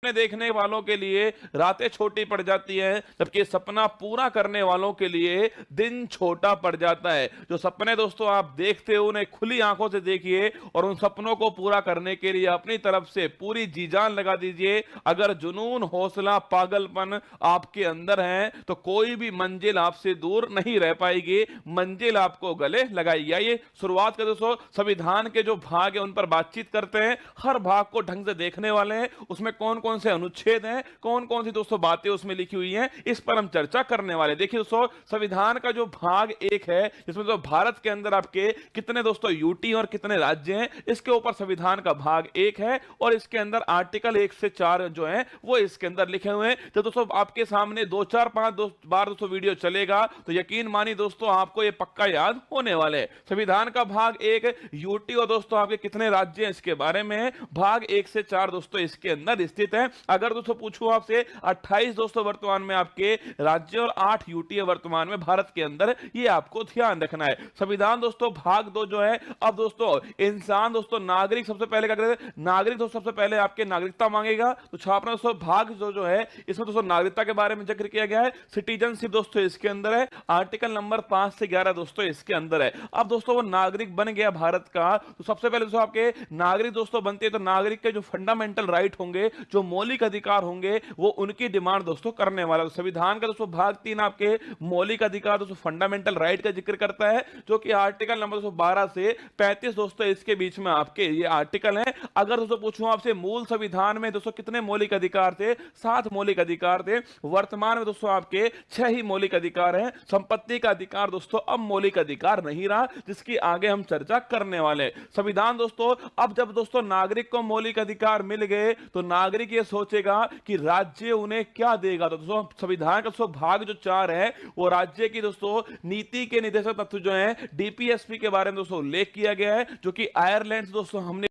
सपने देखने वालों के लिए रातें छोटी पड़ जाती हैं, जबकि सपना पूरा करने वालों के लिए दिन छोटा पड़ जाता है। जो सपने दोस्तों आप देखते हो उन्हें खुली आंखों से देखिए और उन सपनों को पूरा करने के लिए अपनी तरफ से पूरी जी जान लगा दीजिए। अगर जुनून, हौसला, पागलपन आपके अंदर है तो कोई भी मंजिल आपसे दूर नहीं रह पाएगी, मंजिल आपको गले लगाएगी। आइए शुरुआत कर दोस्तों संविधान के जो भाग है उन पर बातचीत करते हैं। हर भाग को ढंग से देखने वाले हैं, उसमें कौन कौन से अनुच्छेद हैं, कौन कौन सी दोस्तों बातें उसमें लिखी हुई हैं, इस पर हम चर्चा करने वाले। देखिए दोस्तों संविधान का जो भाग एक है जिसमें तो भारत के अंदर आपके कितने दोस्तों यूटी और कितने राज्य हैं, इसके ऊपर संविधान का भाग एक है और इसके अंदर आर्टिकल 1 से 4 जो है वो इसके अंदर लिखे हुए हैं। तो दोस्तों आपके सामने 2 4 5 बार दोस्तों वीडियो चलेगा तो यकीन मानिए दोस्तों आपको ये पक्का याद होने वाले हैं। संविधान का भाग एक यूटी और दोस्तों आपके कितने राज्य हैं इसके बारे में, भाग 1 से 4 दोस्तों इसके अंदर स्थित है। अगर दोस्तों पूछूं आपसे 28 दोस्तों वर्तमान में आपके राज्य और 8 यूटी है वर्तमान में भारत के अंदर, ये आपको ध्यान रखना है। संविधान दोस्तों भाग 2 जो है, अब दोस्तों इंसान दोस्तों नागरिक सबसे पहले क्या करते हैं, नागरिक दोस्तों सबसे पहले आपके नागरिकता मांगेगा। तो छापना दोस्तों भाग जो है इसमें दोस्तों नागरिकता के बारे में जिक्र किया गया है। सिटीजनशिप दोस्तों इसके अंदर है, आर्टिकल नंबर 5 से 11 दोस्तों इसके अंदर है। अब दोस्तों वो नागरिक बन गया भारत का, तो सबसे पहले दोस्तों आपके नागरिक दोस्तों बनते हैं तो नागरिक के जो फंडामेंटल राइट होंगे, जो मौलिक अधिकार होंगे, वो उनकी डिमांड दोस्तों करने वाला। तो संविधान का दोस्तों भाग 3 आपके मौलिक अधिकार दोस्तों फंडामेंटल राइट का जिक्र करता है, जो कि आर्टिकल नंबर 12 से 35 दोस्तों इसके बीच में आपके ये आर्टिकल है। अगर दोस्तों पूछूं आपसे मूल संविधान में दोस्तों कितने मौलिक अधिकार थे, 7 मौलिक अधिकार थे। वर्तमान में दोस्तों आपके 6 ही मौलिक अधिकार हैं। संपत्ति का अधिकार दोस्तों अब मौलिक अधिकार नहीं रहा, जिसकी आगे हम चर्चा करने वाले हैं। संविधान दोस्तों अब जब दोस्तों नागरिक को मौलिक अधिकार मिल गए तो नागरिक ये सोचेगा कि राज्य उन्हें क्या देगा। तो दोस्तों संविधान का दोस्तों भाग जो 4 है वो राज्य की दोस्तों नीति के निर्देशक तत्व जो है डीपीएसपी के बारे में दोस्तों उल्लेख किया गया है, जो कि आयरलैंड से दोस्तों हमने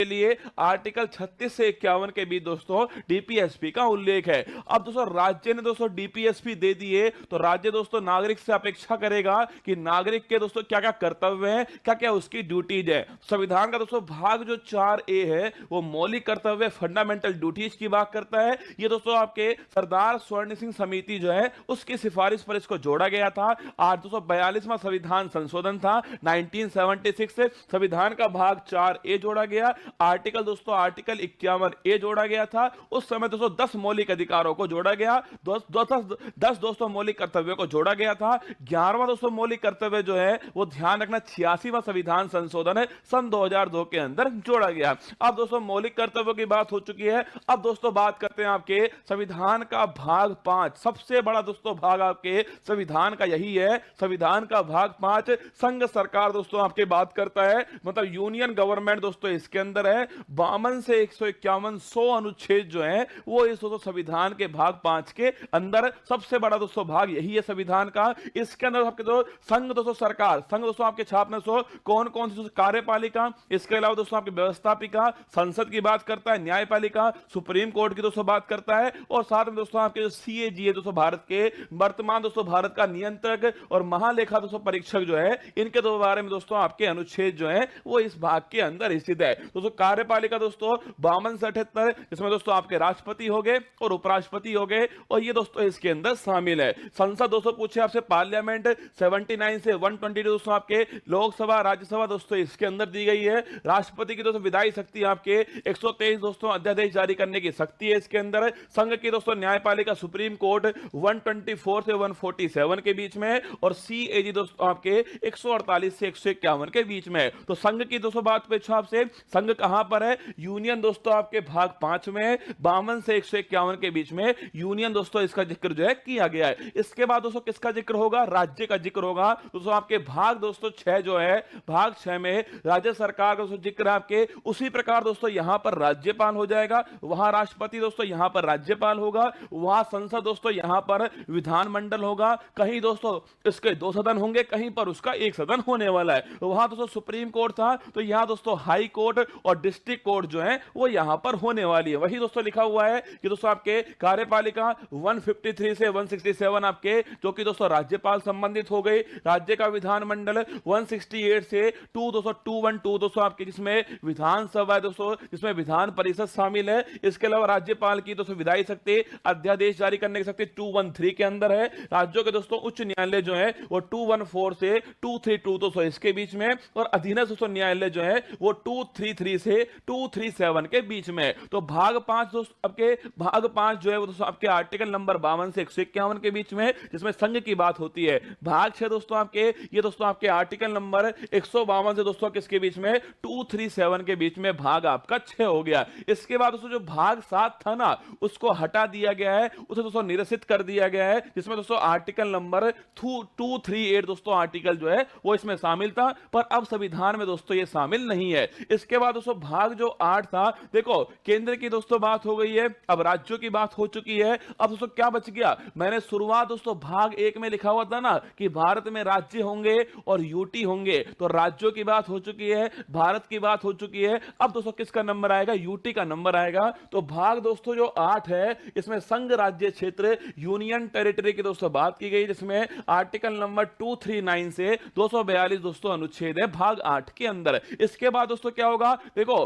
के लिए आर्टिकल 36 से 51 के बीच दोस्तों डीपीएसपी का उल्लेख है। अब दोस्तों राज्य ने दोस्तों डीपीएसपी दे दिए तो राज्य दोस्तों नागरिक से अपेक्षा करेगा कि नागरिक के दोस्तों क्या क्या कर्तव्य हैं, क्या क्या उसकी ड्यूटीज है। संविधान का दोस्तों भाग जो 4A है वो मौलिक कर्तव्य फंडामेंटल ड्यूटीज की बात करता है। ये दोस्तों आपके सरदार स्वर्ण सिंह समिति जो है उसकी सिफारिश पर इसको जोड़ा गया था। आज 242वां संविधान संशोधन था 1976 से संविधान का भाग 4A जोड़ा गया। आर्टिकल 51A जोड़ा गया था। उस समय दोस्तों 10 मौलिक अधिकारों को जोड़ा गया, 10 दोस्तों मौलिक कर्तव्यों को जोड़ा गया था। 11वां दोस्तों मौलिक कर्तव्य जो है वो ध्यान रखना 86वां संविधान संशोधन है सन 2002 के अंदर जोड़ा गया। अब दोस्तों मौलिक कर्तव्यों की बात हो चुकी है। अब दोस्तों बात करते हैं आपके संविधान का भाग 5, सबसे बड़ा दोस्तों भाग आपके संविधान का यही है। संविधान का भाग 5 संघ सरकार दोस्तों आपके बात करता है, मतलब यूनियन गवर्नमेंट दोस्तों इसके अंदर है। 52 से 151 100 अनुच्छेद जो है वो इस दोस्तों संविधान के भाग 5 के अंदर सबसे बड़ा दोस्तों भाग यही है संविधान का। इसके अंदर आपके जो संघ दोस्तों सरकार, संघ दोस्तों आपके छापने सो कौन कौन सी कार्यपालिका, इसके अलावा दोस्तों आपकी व्यवस्थापिका, संसद की बात करता है, न्यायपालिका, सुप्रीम कोर्ट की दोस्तों बात करता है, और साथ में दोस्तों आपके जो सीएजी है दोस्तों भारत के वर्तमान दोस्तों भारत का नियंत्रक और महालेखा दोस्तों परीक्षक जो है, इनके दो बारे में दोस्तों आपके अनुच्छेद जो है वो इस भाग के अंदर स्थित है। दोस्तों कार्यपालिका दोस्तों 52 से 78, इसमें दोस्तों आपके राष्ट्रपति हो गए और उपराष्ट्रपति हो गए, और ये दोस्तों इसके अंदर शामिल है। संसद दोस्तों पूछे आपसे पार्लियामेंट 79 से 122 दोस्तों आपके लोकसभा राज्यसभा दोस्तों इसके अंदर दी गई है। राष्ट्रपति की दोस्तों विधायी शक्ति आपके 123 दोस्तों अध्यादेश जारी करने की शक्ति है इसके अंदर। संघ की दोस्तों न्यायपालिका सुप्रीम कोर्ट 124 से 147 के बीच में, और सीएजी दोस्तों आपके 148 से 151 के बीच में। तो संघ की दोस्तों बात पे आपसे संघ कहां पर है, यूनियन दोस्तों आपके भाग 5 में 52 से 151 के बीच में यूनियन दोस्तों इसका जिक्र जो है किया गया है। इसके बाद दोस्तों किसका जिक्र होगा, राज्य का जिक्र होगा। दोस्तों आपके भाग दोस्तों 6 जो है, भाग 6 में राज्य सरकार का दोस्तों जिक्र आपके उसी प्रकार दोस्तों यहां पर राज्यपाल हो जाएगा, वहां राष्ट्रपति दोस्तों यहां पर राज्यपाल होगा, वहां संसद दोस्तों यहां पर विधानमंडल होगा। कहीं दोस्तों इसके 2 सदन होंगे, कहीं पर उसका 1 सदन होने वाला है। वहां दोस्तों सुप्रीम कोर्ट था, तो यहां दोस्तों हाई कोर्ट और डिस्ट्रिक्ट कोर्ट जो है वो यहां पर होने वाली है। वही दोस्तों लिखा हुआ है कि दोस्तों आपके कार्यपालिका 153 से 167 आपके जो कि दोस्तों राज्यपाल संबंधित हो गई। राज्य का विधानमंडल 168 से 212 दोस्तों आपके जिसमें विधानसभा है दोस्तों, जिसमें विधान परिषद शामिल है। इसके अलावा राज्यपाल की दोस्तों विधायी शक्ति अध्यादेश जारी करने की शक्ति 213 के अंदर है। राज्यों के दोस्तों उच्च न्यायालय जो है वो 214 से 232 दोस्तों इसके बीच में, और अधीनस्थ दोस्तों न्यायालय जो है वो 233 से 237 के बीच में। तो भाग 5 दोस्तों आपके भाग 5 जो है वो दोस्तों आपके आर्टिकल नंबर 52 से 151 के बीच में, जिसमें संघ की बात होती है। भाग 6 दोस्तों आपके ये दोस्तों आपके आर्टिकल नंबर 152 से दोस्तों किसके बीच में 237 के बीच में भाग आपका 6 हो गया। इसके बाद दोस्तों जो भाग 7 था ना उसको हटा दिया गया है, उसे दोस्तों निरसित कर दिया गया है, जिसमें दोस्तों आर्टिकल नंबर 238 दोस्तों आर्टिकल जो है वो इसमें शामिल था, पर अब संविधान में दोस्तों ये शामिल नहीं है। इसके बाद दोस्तों भाग जो 8 था, देखो केंद्र की दोस्तों बात हो गई है, अब राज्यों की बात हो चुकी है। अब दोस्तों क्या बच गया, मैंने शुरुआत दोस्तों भाग 1 में लिखा हुआ था ना कि भारत में राज्य होंगे और यूटी होंगे, तो राज्यों की बात हो चुकी है, भारत की बात हो चुकी है। अब दोस्तों किसका नंबर आएगा, यूटी का नंबर आएगा। तो भाग दोस्तों जो 8 है इसमें संघ राज्य क्षेत्र यूनियन टेरिटरी की दोस्तों बात की गई, जिसमें आर्टिकल नंबर 239 से 242 दोस्तों अनुच्छेद है भाग 8 के अंदर। इसके बाद दोस्तों क्या होगा, देखो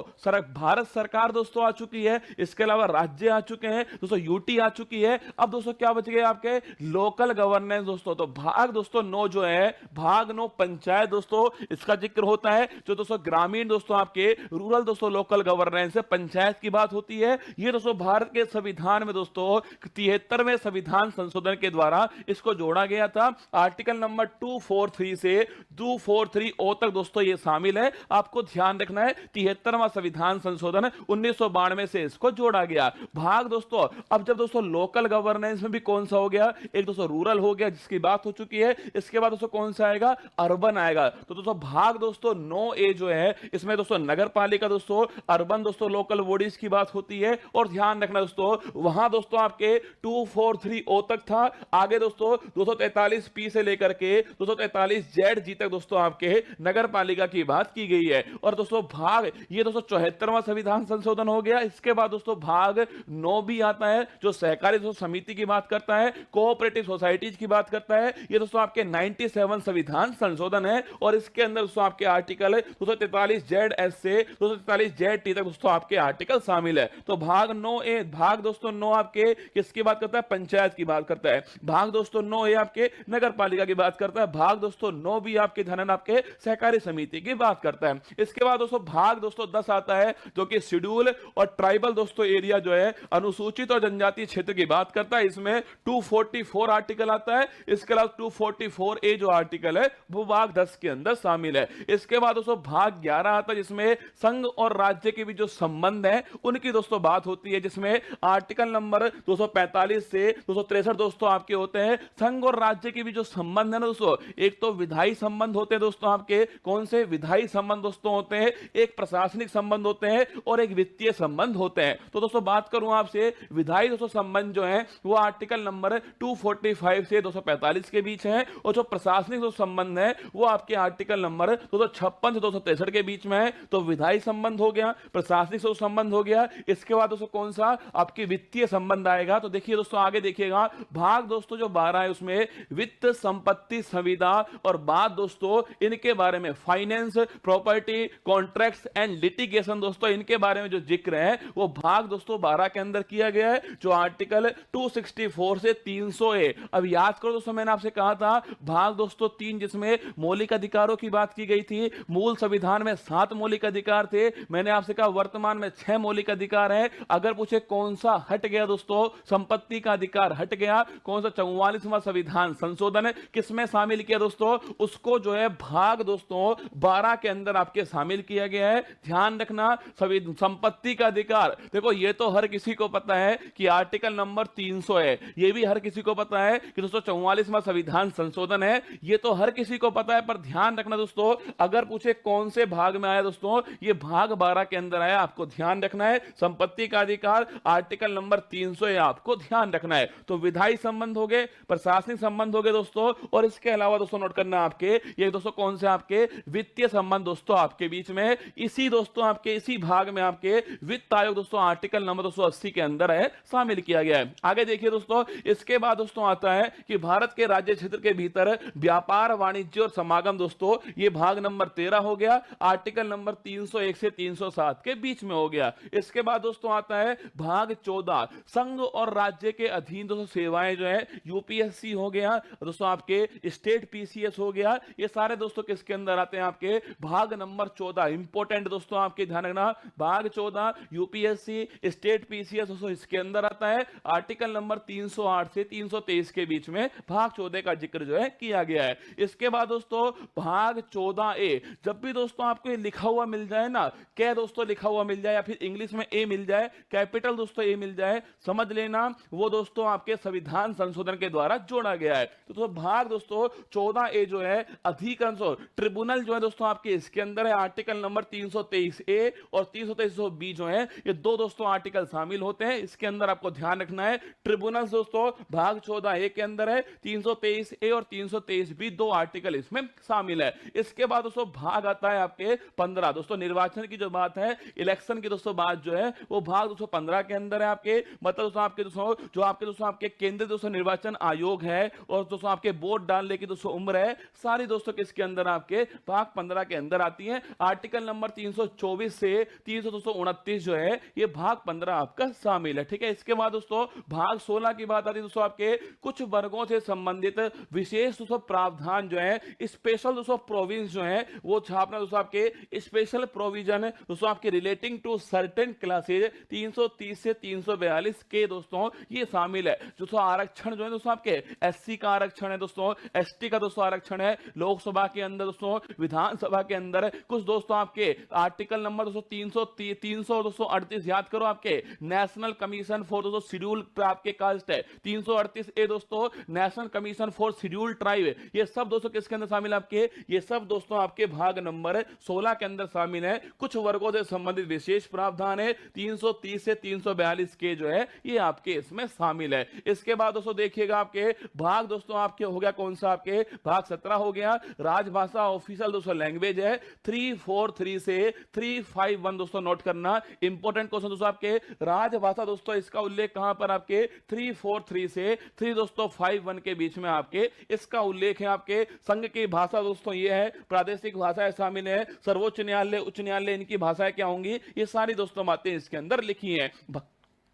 भारत सरकार दोस्तों आ चुकी है, इसके अलावा राज्य आ चुके हैं दोस्तों, यूटी आ चुकी है। अब दोस्तों क्या बच गए आपके लोकल गवर्नेंस दोस्तों। तो भाग दोस्तों 9 जो है, भाग 9 पंचायत दोस्तों इसका जिक्र होता है, जो दोस्तों ग्रामीण दोस्तों आपके रूरल दोस्तों लोकल गवर्नेंस है, पंचायत की बात होती है। ये दोस्तों भारत के संविधान में दोस्तों 73वें संविधान संशोधन के द्वारा इसको जोड़ा गया था। आर्टिकल नंबर 243 से 243 तक दोस्तों ये शामिल है। आपको ध्यान रखना है 73वां संविधान संशोधन 1992 से इसको जोड़ा गया। भाग दोस्तों अब जब दोस्तों लोकल गवर्नेंस में भी कौन सा हो गया, एक दोस्तों रूरल हो गया जिसकी बात हो चुकी है। इसके बाद दोस्तों कौन सा आएगा, अर्बन आएगा। तो दोस्तों भाग दोस्तों 9A जो है इसमें दोस्तों नगर पालिका दोस्तों, अर्बन दोस्तों लोकल बॉडीज की बात होती है। और ध्यान रखना दोस्तों वहां दोस्तों आपके 243 तक था। आगे दोस्तों 243P से लेकर के 243ZG तक दोस्तों आपके नगर पालिका की बात की गई है। और दोस्तों भाग ये दोस्तों 74वां संविधान संशोधन हो गया। इसके बाद दोस्तों भाग 9 भी आता है जो सहकारी दोस्तों समिति की बात करता है, कोऑपरेटिव सोसाइटीज की बात करता है। ये दोस्तों आपके 97 संविधान संशोधन है, और इसके अंदर दोस्तों आपके आर्टिकल 243ZS से 243ZT तक दोस्तों आपके आर्टिकल शामिल है। तो भाग 9A भाग दोस्तों 9 आपके किसकी बात करता है, पंचायत की बात करता है। भाग दोस्तों 9A आपके नगर पालिका की बात करता है। भाग दोस्तों 9B आपके धनन आपके सहकारी समिति की बात करता है। इसके बाद दोस्तों भाग दोस्तों 10 आता है जो कि शेड्यूल और ट्राइबल दोस्तों एरिया जो है अनुसूचित और जनजातीय क्षेत्र की बात करता है। इसमें 244 आर्टिकल आता है। इसके अलावा 244A जो आर्टिकल है वो भाग 10 के अंदर शामिल है। इसके बाद दोस्तों भाग 11 आता है जिसमें संघ और राज्य के भी जो संबंध है उनकी दोस्तों बात होती है, जिसमें आर्टिकल नंबर 245 से 263 दोस्तों आपके होते हैं। संघ और राज्य के भी जो संबंध है ना दोस्तों, एक तो विधायी संबंध होते हैं दोस्तों आपके, कौन से विधायी संबंध दोस्तों होते हैं, एक प्रशासनिक संबंध होते हैं और एक वित्तीय संबंध होते हैं। तो दोस्तों बात करूं आपसे विधायी दोस्तों संबंध जो है वो आर्टिकल नंबर 245 से 245 के बीच है, और जो प्रशासनिक जो संबंध है वो आपके आर्टिकल नंबर 256 से 263 के बीच में है। तो विधायी संबंध हो गया, प्रशासनिक संबंध हो गया। इसके बाद दोस्तों कौन सा आपकी वित्तीय संबंध आएगा। तो देखिए दोस्तों आगे देखिएगा भाग दोस्तों जो 12 है उसमें वित्त, संपत्ति, संविदा और बात दोस्तों इनके बारे में finance, property, contracts and litigation दोस्तों इनके बारे में जो जिक्र है वो भाग दोस्तों 12 के अंदर किया गया है, जो आर्टिकल 264 से 300A। अब याद करो दोस्तों मैंने आपसे कहा था भाग दोस्तों 3 जिसमें मौलिक अधिकारों की बात की गई थी। मूल संविधान में 7 मौलिक अधिकार थे, मैंने आपसे कहा वर्तमान में 6 मौलिक अधिकार है। अगर पूछे कौन सा हट गया दोस्तों, संपत्ति का अधिकार हट गया। कौन सा 44वां संविधान संशोधन है किसमें शामिल किया दोस्तों, उसको जो है भाग दोस्तों 12 के अंदर आपके शामिल किया गया है। ध्यान रखना संपत्ति का अधिकार, देखो ये तो हर किसी को पता है कि आर्टिकल नंबर 300 है, ये भी हर किसी को पता है कि दोस्तों 44वां संविधान संशोधन है, ये तो हर किसी को पता है। पर ध्यान रखना दोस्तों अगर पूछे कौन से भाग में आया दोस्तों, ये भाग 12 के अंदर आया, आपको ध्यान रखना है। संपत्ति का अधिकार आर्टिकल नंबर 300 है, आपको ध्यान रखना है। तो विधायी संबंध हो गए, प्रशासनिक संबंध हो गए दोस्तों, और इसके अलावा दोस्तों नोट करना आपके ये दोस्तों कौन से आपके वित्तीय संबंध दोस्तों आपके बीच में। इसी इसी दोस्तों आपके इसी भाग में आपके वित्त आयोग दोस्तों आर्टिकल नंबर 280 के अंदर है शामिल किया गया है। आगे देखिए दोस्तों, इसके बाद दोस्तों आता है कि भारत के राज्य क्षेत्र के भीतर व्यापार, वाणिज्य और समागम दोस्तों, ये भाग नंबर 13 हो गया, आर्टिकल नंबर 301 से 307 के बीच में हो गया। इसके बाद दोस्तों आता है भाग 14, संघ और राज्य के अधीन दोस्तों सेवाएं जो है, यूपीएससी हो गया दोस्तों, आपके स्टेट पीसीएस हो गया, ये सारे दोस्तों किसके अंदर आते हैं, आपके भाग नंबर 14। इंपॉर्टेंट दोस्तों आपके ध्यान रखना, भाग 14 यूपीएससी स्टेट पीसीएस दोस्तों इसके अंदर आता है। आर्टिकल नंबर 308 से 323 के बीच में भाग 14 का जिक्र जो है किया गया है। इसके बाद दोस्तों भाग 14A, जब भी दोस्तों आपको ये लिखा हुआ मिल जाए ना, क्या दोस्तों लिखा हुआ मिल जाए या फिर इंग्लिश में ए मिल जाए, कैपिटल दोस्तों ए मिल जाए, समझ लेना वो दोस्तों आपके संविधान संशोधन के द्वारा जोड़ा गया है। तो भाग दोस्तों 14A जो है अधिकरण ट्रिब्यूनल जो है दोस्तों आपके इसके अंदर है। आर्टिकल नंबर 323A और 323B जो है, ये दो दोस्तों आर्टिकल शामिल होते हैं। इसके अंदर आपको ध्यान रखना है, ट्रिब्यूनल दोस्तों भाग 14A के अंदर है, 323A और 323B दो आर्टिकल इसमें शामिल है। इसके बाद दोस्तों भाग आता है आपके 15 दोस्तों, निर्वाचन की जो बात है, इलेक्शन की दोस्तों बात जो है, वो भाग दोस्तों 15 के अंदर है आपके, मतलब दोस्तों आपके दोस्तों जो आपके दोस्तों आपके केंद्रीय दोस्तों निर्वाचन आयोग है और दोस्तों आपके वोट डालने की दोस्तों उम्र है, सारी दोस्तों किसके अंदर आपके भाग 15 के अंदर आती है। आर्टिकल नंबर 324 से 329 जो है, ये भाग 15 आपका शामिल है। ठीक है, इसके बाद दोस्तों भाग 16 की बात आती है दोस्तों, आपके कुछ वर्गों से संबंधित विशेष दोस्तों प्रावधान जो है, स्पेशल दोस्तों प्रोविंस जो है, वो छापना दोस्तों आपके स्पेशल प्रोविजन दोस्तों आपके रिलेटिंग टू सर्टेन क्लासेज 330 से 342 के दोस्तों ये शामिल है। दोस्तों आरक्षण जो है दोस्तों आपके एससी का आरक्षण है दोस्तों, एसटी का दोस्तों आरक्षण है, लोकसभा के अंदर दोस्तों, विधानसभा के अंदर कुछ दोस्तों आपके आर्टिकल नंबर दोस्तों 338 याद करो, आपके नेशनल कमीशन फॉर दोस्तों शेड्यूल आपके कास्ट है 338A दोस्तों, national commission for schedule tribe, ये सब दोस्तों किसके अंदर शामिल है आपके, ये सब दोस्तों आपके भाग नंबर 16 के अंदर शामिल है। कुछ वर्गों से संबंधित विशेष प्रावधान है 330 से 342 के जो है, ये आपके इसमें शामिल है। इसके बाद दोस्तों देखिएगा आपके भाग दोस्तों आपके हो गया कौन सा, आपके भाग 17 हो गया, राजभाषा ऑफिशियल दोस्तों लैंग्वेज है 343 से 351 दोस्तों, नोट करना इंपॉर्टेंट क्वेश्चन दोस्तों, आपके राजभाषा दोस्तों इसका उल्लेख कहां पर, आपके 343 से 3 दोस्तों 51 के बीच में आपके इसका उल्लेख है। आपके संघ की भाषा दोस्तों ये है, प्रादेशिक भाषाएं शामिल है, सर्वोच्च न्यायालय, उच्च न्यायालय, इनकी भाषाएं क्या होंगी, ये सारी दोस्तों बातें इसके अंदर लिखी हैं।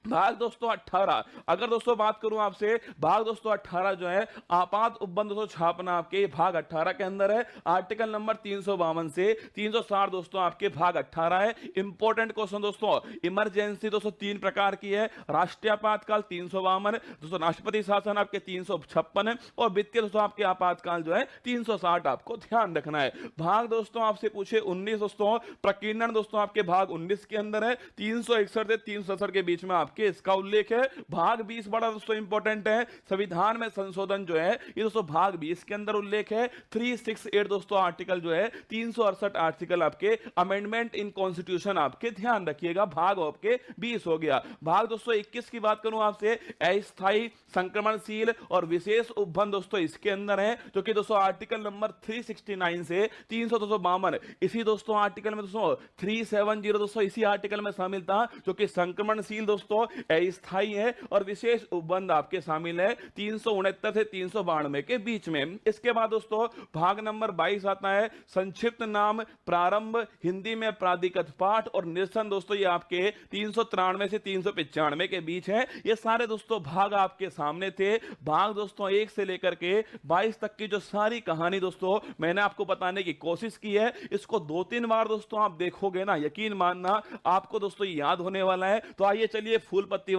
भाग दोस्तों 18, अगर दोस्तों बात करूं आपसे, भाग दोस्तों 18 जो है आपात उपबंध दोस्तों छापना आपके भाग 18 के अंदर है। आर्टिकल नंबर 352 से 360 दोस्तों आपके भाग 18 है। इंपॉर्टेंट क्वेश्चन दोस्तों, इमरजेंसी दोस्तों 3 प्रकार की है, राष्ट्रीय आपातकाल 352 दोस्तों, राष्ट्रपति शासन आपके 356 और वित्तीय दोस्तों आपके आपातकाल जो है 360, आपको ध्यान रखना है। भाग दोस्तों आपसे पूछे 19 दोस्तों, प्रकीर्णन दोस्तों आपके भाग 19 के अंदर है, 361 से 367 के बीच में आपके इसका उल्लेख है। भाग 20 बड़ा दोस्तों इंपॉर्टेंट है, संविधान में संशोधन जो है, ये दोस्तों भाग 20 के अंदर उल्लेख है। 368 दोस्तों आर्टिकल जो है, 368 आर्टिकल आपके अमेंडमेंट इन कॉन्स्टिट्यूशन, आपके ध्यान रखिएगा, भाग आपके 20 हो गया। भाग दोस्तों 21 की बात करूं आपसे, अस्थायी, संक्रमणशील और विशेष उपबंध दोस्तों इसके अंदर है, जो कि दोस्तों आर्टिकल नंबर 369 से 352, इसी दोस्तों आर्टिकल में दोस्तों 370 दोस्तों इसी आर्टिकल में शामिल था, जो कि संक्रमणशील दोस्तों अस्थायी है और विशेष उपबंध आपके शामिल है 369 से 392 के बीच में। इसके बाद दोस्तों भाग नंबर 22 आता है, संक्षिप्त नाम, प्रारंभ, हिंदी में प्राधिकृत पाठ और निरसन दोस्तों, ये आपके 393 से 395 के बीच है। ये सारे दोस्तों भाग आपके सामने थे। भाग दोस्तों 1 से लेकर के 22 तक की जो सारी कहानी दोस्तों मैंने आपको बताने की कोशिश की है, इसको 2-3 बार दोस्तों आप देखोगे ना, यकीन मानना आपको दोस्तों याद होने वाला है। तो आइए चलिए फूल पत्ती